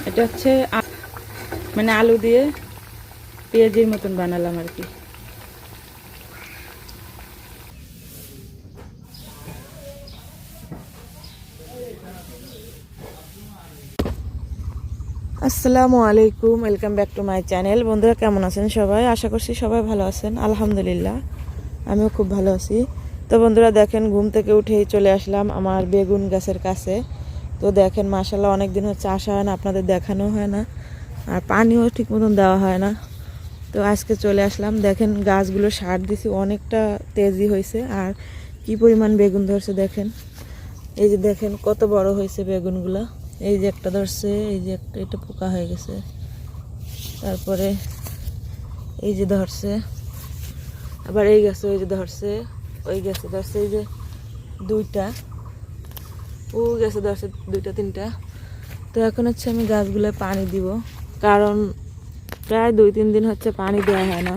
এটা হচ্ছে মানে আলু দিয়ে পেঁয়াজের মতন বানালাম আর কি। আসসালামু আলাইকুম, welcome back to my channel. বন্ধুরা কেমন আছেন সবাই? আশা করছি সবাই ভালো আছেন। আলহামদুলিল্লাহ আমিও খুব ভালো আছি। তো বন্ধুরা দেখেন, ঘুম থেকে উঠেই চলে আসলাম আমার বেগুন গাছের কাছে। তো দেখেন মাশাআল্লাহ, অনেক দিন হচ্ছে আসা হয় না, আপনাদের দেখানো হয় না, আর পানিও ঠিক মতন দেওয়া হয় না। তো আজকে চলে আসলাম। দেখেন গাছগুলো সার দিছি, অনেকটা তেজি হয়েছে, আর কি পরিমাণ বেগুন ধরছে দেখেন। এই যে দেখেন কত বড় হয়েছে বেগুনগুলো। এই যে একটা ধরছে, এই যে একটা, এটা পোকা হয়ে গেছে। তারপরে এই যে ধরছে, আবার এই গাছে ওই যে ধরছে, ওই গাছে ধরছে, এই যে দুইটা, ও গাছে ধরছে দুইটা তিনটা। তো এখন হচ্ছে আমি গাছগুলো পানি দিব, কারণ প্রায় 2-3 দিন হচ্ছে পানি দেওয়া হয় না।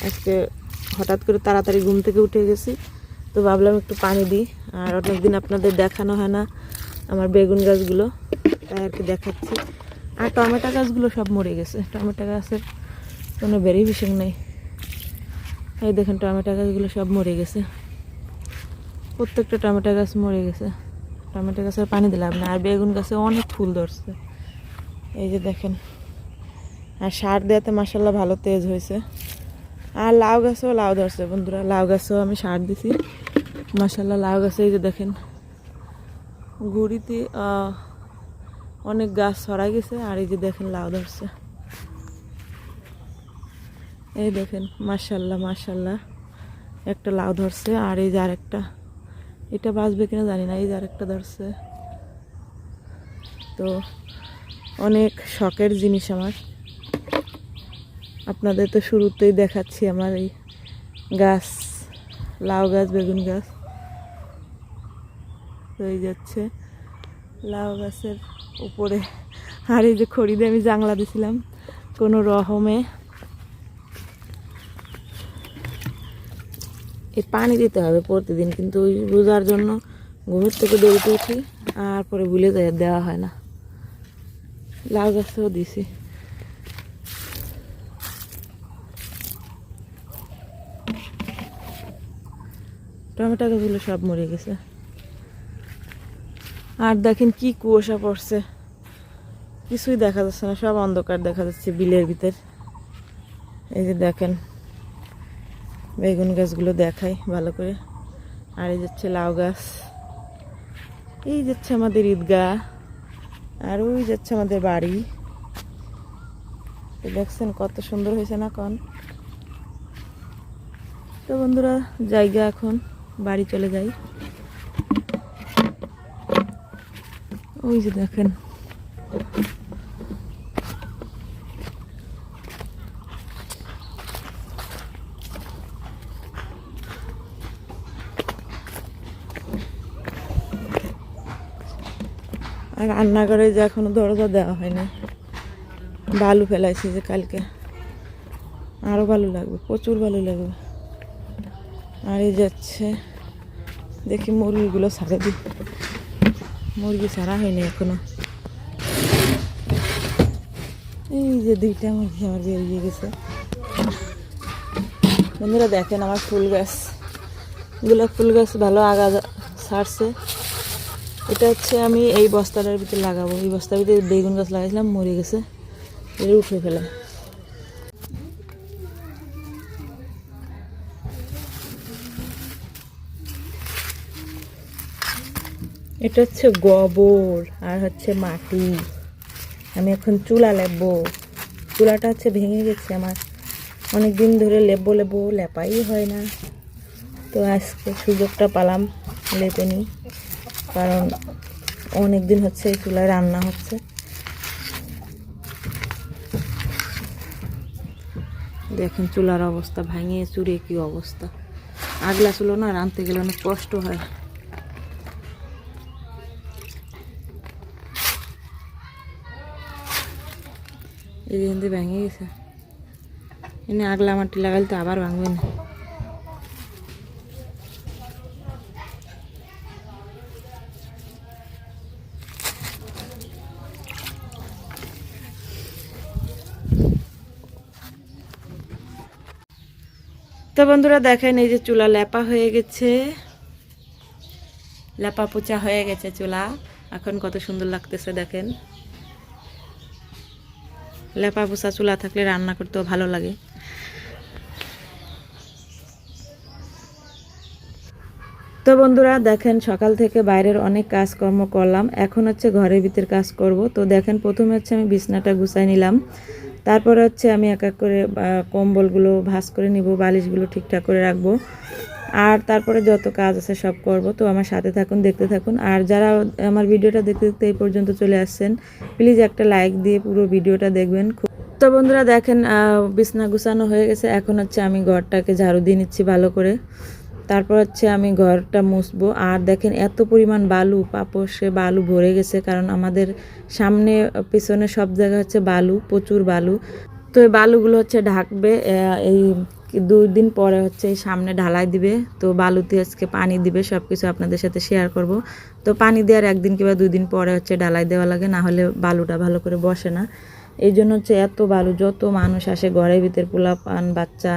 আজকে হঠাৎ করে তাড়াতাড়ি ঘুম থেকে উঠে গেছি, তো ভাবলাম একটু পানি দিই। আর অনেকদিন আপনাদের দেখানো হয় না আমার বেগুন গাছগুলো, তাই আর কি দেখাচ্ছি। আর টমেটো গাছগুলো সব মরে গেছে, টমেটো গাছের কোনো বেরিফিশিং নেই। এই দেখেন টমেটো গাছগুলো সব মরে গেছে, প্রত্যেকটা টমেটো গাছ মরে গেছে। টমেটো গাছের পানি দিলাম না। আর বেগুন গাছে অনেক ফুল ধরছে, এই যে দেখেন। আর সার দেওয়াতে মাসাল্লাহ ভালো তেজ হয়েছে। আর লাউ গাছেও লাউ ধরছে বন্ধুরা, লাউ গাছেও আমি সার দিছি মাসাল্লাহ। লাউ গাছে এই যে দেখেন গুড়িতে অনেক গাছ ছড়াই গেছে, আর এই যে দেখেন লাউ ধরছে, এই দেখেন মাশাল্লাহ মাশাল্লাহ একটা লাউ ধরছে। আর এই যে আরেকটা, এটা বাঁচবে কিনা জানি না, এই যে আরেকটা ধরছে। তো অনেক শখের জিনিস আমার, আপনাদের তো শুরুতেই দেখাচ্ছি আমার এই গাছ, লাউ গাছ, বেগুন গাছ। তো এই যাচ্ছে লাউ গাছের উপরে। আর এই যে খড়ি দিয়ে আমি জাংলা দিছিলাম কোনো রকমে। এই পানি দিতে হবে প্রতিদিন, কিন্তু ওই রোজার জন্য ঘুমের থেকে দেরিতে উঠি, আর পরে ভুলে যায়, দেওয়া হয় না। লাউ গাছেও দিছি। টমেটো গাছগুলো সব মরে গেছে। আর দেখেন কি কুয়াশা পড়ছে, কিছুই দেখা যাচ্ছে না, সব অন্ধকার দেখা যাচ্ছে বিলের ভিতর। এই যে দেখেন বেগুন গাছগুলো দেখাই ভালো করে। আর এই যাচ্ছে লাউ গাছ, এই যাচ্ছে আমাদের ঈদগাহ, আর ওই যাচ্ছে আমাদের বাড়ি। দেখছেন কত সুন্দর হয়েছে না কন? তো বন্ধুরা জায়গা, এখন বাড়ি চলে যাই। ওই যে দেখেন আর রান্নাঘরে যে এখনো দরজা দেওয়া হয়নি, বালু ফেলাইছে যে কালকে, আরো বালু লাগবে, প্রচুর বালু লাগবে। আর এই যাচ্ছে, দেখি মুরগিগুলো ছাড়ে দিই, মুরগি ছাড়া হয়নি এখনো। এই যে 2টা মুরগি আমার বেরিয়ে গেছে। বন্ধুরা দেখেন আমার ফুল গাছ, গোলাপ ফুল গাছ ভালো আগা ছাড়ছে। এটা হচ্ছে আমি এই বস্তাটার ভিতরে লাগাবো, এই বস্তার ভিতরে বেগুন গাছ লাগাইছিলাম, মরে গেছে, এটা উঠে ফেলে। এটা হচ্ছে গোবর আর হচ্ছে মাটি। আমি এখন চুলা লেপবো, চুলাটা হচ্ছে ভেঙে গেছে আমার, অনেক দিন ধরে লেপবো লেপবো, লেপাই হয় না। তো আজকে সুযোগটা পালাম, লেপে নিই, কারণ অনেক দিন হচ্ছে এই চুলায় রান্না হচ্ছে। দেখেন চুলার অবস্থা, ভাঙিয়ে চুরে কি অবস্থা। আগলা চুলো না, রাঁধতে গেলে অনেক কষ্ট হয়। এই যে ভেঙে গেছে, এনে আগলা মাটি লাগাইলে তো আবার ভাঙবে না। তো বন্ধুরা দেখেন এই যে চুলা লেপা হয়ে গেছে, লেপা পোচা হয়ে গেছে চুলা। এখন কত সুন্দর লাগতেছে দেখেন। লেপা পোচা চুলা থাকলে রান্না করতেও ভালো লাগে। তো বন্ধুরা দেখেন সকাল থেকে বাইরের অনেক কাজকর্ম করলাম, এখন হচ্ছে ঘরের ভিতর কাজ করব। তো দেখেন প্রথমে হচ্ছে আমি বিছনাটা গুছাই নিলাম, তারপরে হচ্ছে আমি এক এক করে কম্বলগুলো ভাঁজ করে নিব, বালিশগুলো ঠিকঠাক করে রাখবো, আর তারপরে যত কাজ আছে সব করব। তো আমার সাথে থাকুন, দেখতে থাকুন। আর যারা আমার ভিডিওটা দেখতে দেখতে এই পর্যন্ত চলে আসছেন, প্লিজ একটা লাইক দিয়ে পুরো ভিডিওটা দেখবেন। তো বন্ধুরা দেখেন বিছনা গুছানো হয়ে গেছে, এখন হচ্ছে আমি ঘরটাকে ঝাড়ু দিয়ে নিচ্ছি ভালো করে, তারপর হচ্ছে আমি ঘরটা মুছবো। আর দেখেন এত পরিমাণ বালু, পাপোশে বালু ভরে গেছে, কারণ আমাদের সামনে পিছনে সব জায়গায় হচ্ছে বালু, প্রচুর বালু। তো এই বালুগুলো হচ্ছে ঢাকবে, এই 2 দিন পরে হচ্ছে এই সামনে ঢালাই দিবে। তো বালুতে আজকে পানি দিবে, সব কিছু আপনাদের সাথে শেয়ার করব। তো পানি দেওয়ার 1 দিন কিংবা 2 দিন পরে হচ্ছে ঢালাই দেওয়া লাগে, না হলে বালুটা ভালো করে বসে না। এই জন্য হচ্ছে এত বালু, যত মানুষ আসে ঘরের ভিতর, পোলাপান বাচ্চা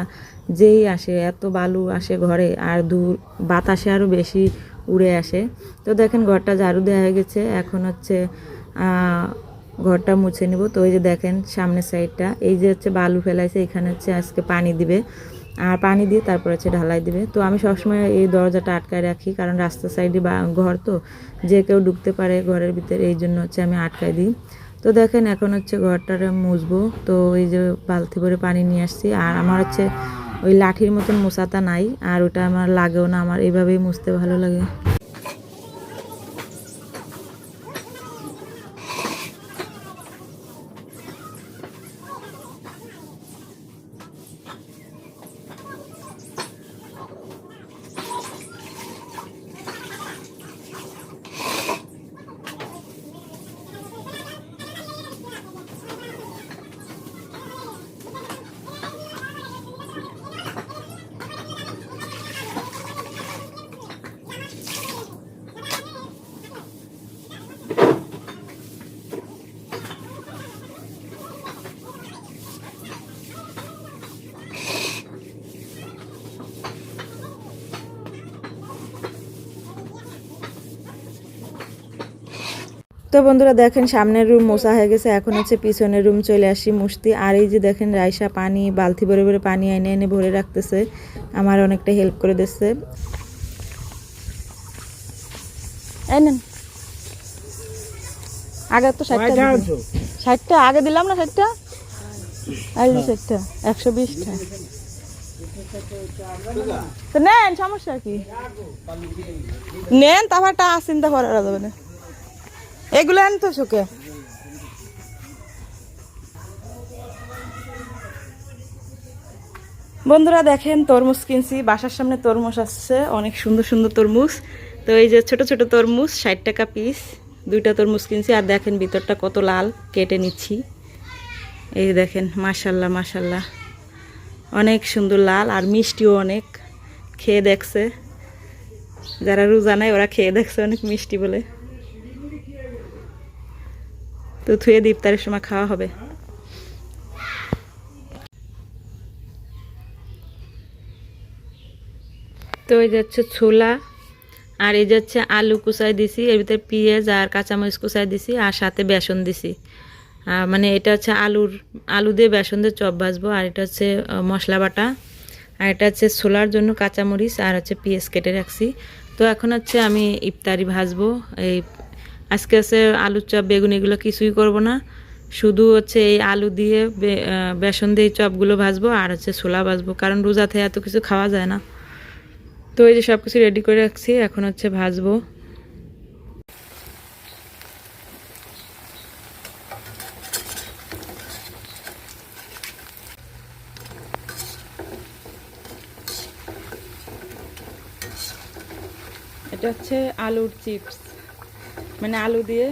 যেই আসে এত বালু আসে ঘরে, আর দূর বাতাসে আরও বেশি উড়ে আসে। তো দেখেন ঘরটা ঝাড়ু দেওয়া হয়ে গেছে, এখন হচ্ছে ঘরটা মুছে নিব। তো এই যে দেখেন সামনের সাইডটা, এই যে হচ্ছে বালু ফেলাইছে, এখানে হচ্ছে আজকে পানি দিবে, আর পানি দিয়ে তারপর হচ্ছে ঢালাই দিবে। তো আমি সবসময় এই দরজাটা আটকায় রাখি, কারণ রাস্তার সাইডে বা ঘর, তো যে কেউ ঢুকতে পারে ঘরের ভিতরে, এই জন্য হচ্ছে আমি আটকায় দিই। তো দেখেন এখন হচ্ছে ঘরটারে মুছবো। তো এই যে বালতি ভরে পানি নিয়ে আসছি, আর আমার হচ্ছে ওই লাঠির মতন মোছাতা নাই, আর ওটা আমার লাগেও না, আমার এইভাবেই মুছতে ভালো লাগে। তো বন্ধুরা দেখেন সামনের রুম মোছা হয়ে গেছে, এখন হচ্ছে পিছনের রুম চলে আসি মুছতে। আর এই যে দেখেন রাইসা পানি বালতি ভরে ভরে পানি এনে এনে ভরে রাখতেছে, আমার অনেকটা হেল্প করে দিচ্ছে। আগে তো 60টা আগে দিলাম না, 60টা 60টা 120টা। তো নেন, সমস্যা কি, নেন, তারপরটা চিন্তা করা যাবে না, এগুলো আন তো শোকে। বন্ধুরা দেখেন তরমুজ কিনছি, বাসার সামনে তরমুজ আসছে, অনেক সুন্দর সুন্দর তরমুজ। তো এই যে ছোট ছোট তরমুজ 60 টাকা পিস, 2টা তরমুজ কিনছি। আর দেখেন ভিতরটা কত লাল, কেটে নিচ্ছি। এই দেখেন মাশাল্লাহ মাশাল্লাহ, অনেক সুন্দর লাল, আর মিষ্টিও অনেক। খেয়ে দেখছে যারা রোজা নাই, ওরা খেয়ে দেখছে অনেক মিষ্টি বলে। তো থুয়ে দিয়ে ইফতারের সময় খাওয়া হবে। তো এই যাচ্ছে ছোলা, আর এই যাচ্ছে আলু কুচাই দিছি, এর ভিতরে পেঁয়াজ আর কাঁচামরিচ কুচাই দিছি, আর সাথে বেসন দিছি। মানে এটা হচ্ছে আলু দিয়ে বেসন দিয়ে চপ ভাজবো। আর এটা হচ্ছে মশলা বাটা, আর এটা হচ্ছে ছোলার জন্য কাঁচামরিচ, আর হচ্ছে পেঁয়াজ কেটে রাখছি। তো এখন হচ্ছে আমি ইফতারি ভাজবো। এই আজকে হচ্ছে আলুর চপ বেগুন এগুলো কিছুই করব না, শুধু হচ্ছে এই আলু দিয়ে বেসন দিয়ে চপগুলো ভাজবো, আর হচ্ছে ছোলা ভাজবো, কারণ রোজাতে এত কিছু খাওয়া যায় না। তো এই যে সব কিছু রেডি করে রাখছি, এখন হচ্ছে ভাজবো। এটা হচ্ছে আলুর চিপস, মানে আলু দিয়ে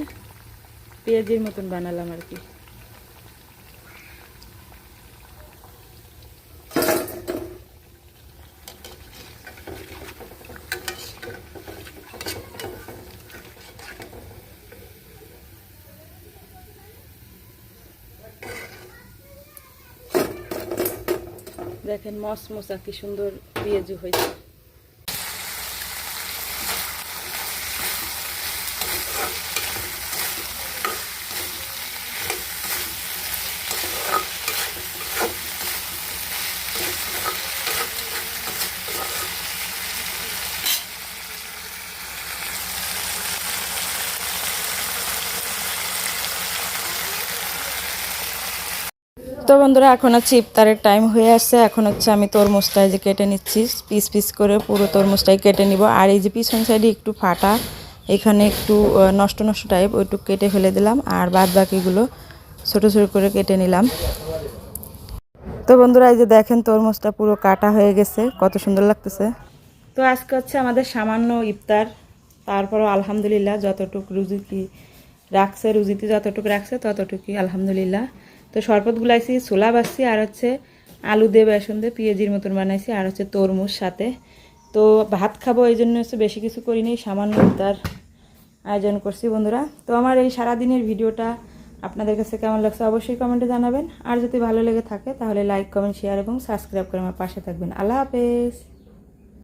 পেঁয়াজের মতন বানালাম আর কি। দেখেন মশমশা কি সুন্দর পেঁয়াজু হয়েছে। তো বন্ধুরা এখন হচ্ছে ইফতারের টাইম হয়ে আসছে। এখন হচ্ছে আমি তরমুজটাই যে কেটে নিচ্ছি, পিস পিস করে পুরো তরমুজটাই কেটে নিব। আর এই যে পিছন সাইডে একটু ফাটা, এখানে একটু নষ্ট নষ্ট টাইপ, ওইটুকু কেটে ফেলে দিলাম। আর বাদ বাকিগুলো ছোটো ছোটো করে কেটে নিলাম। তো বন্ধুরা এই যে দেখেন তরমুজটা পুরো কাটা হয়ে গেছে, কত সুন্দর লাগতেছে। তো আজকে হচ্ছে আমাদের সামান্য ইফতার, তারপরও আলহামদুলিল্লাহ যতটুকু রুজিটি রাখছে, রুজিতে যতটুকু রাখছে ততটুকুই আলহামদুলিল্লাহ। তো শরবত গুলাইছি, ছোলা বাসছি, আর হচ্ছে আলু দিয়ে বেসন দিয়ে পেঁয়াজির মতন বানাইছি, আর হচ্ছে তরমুজ সাথে। তো ভাত খাবো এই জন্য হচ্ছে বেশি কিছু করিনি, সামান্য ইফতার আয়োজন করছি বন্ধুরা। তো আমার এই সারাদিনের ভিডিওটা আপনাদের কাছে কেমন লাগছে অবশ্যই কমেন্টে জানাবেন। আর যদি ভালো লেগে থাকে তাহলে লাইক, কমেন্ট, শেয়ার এবং সাবস্ক্রাইব করে আমার পাশে থাকবেন। আল্লাহ হাফেজ।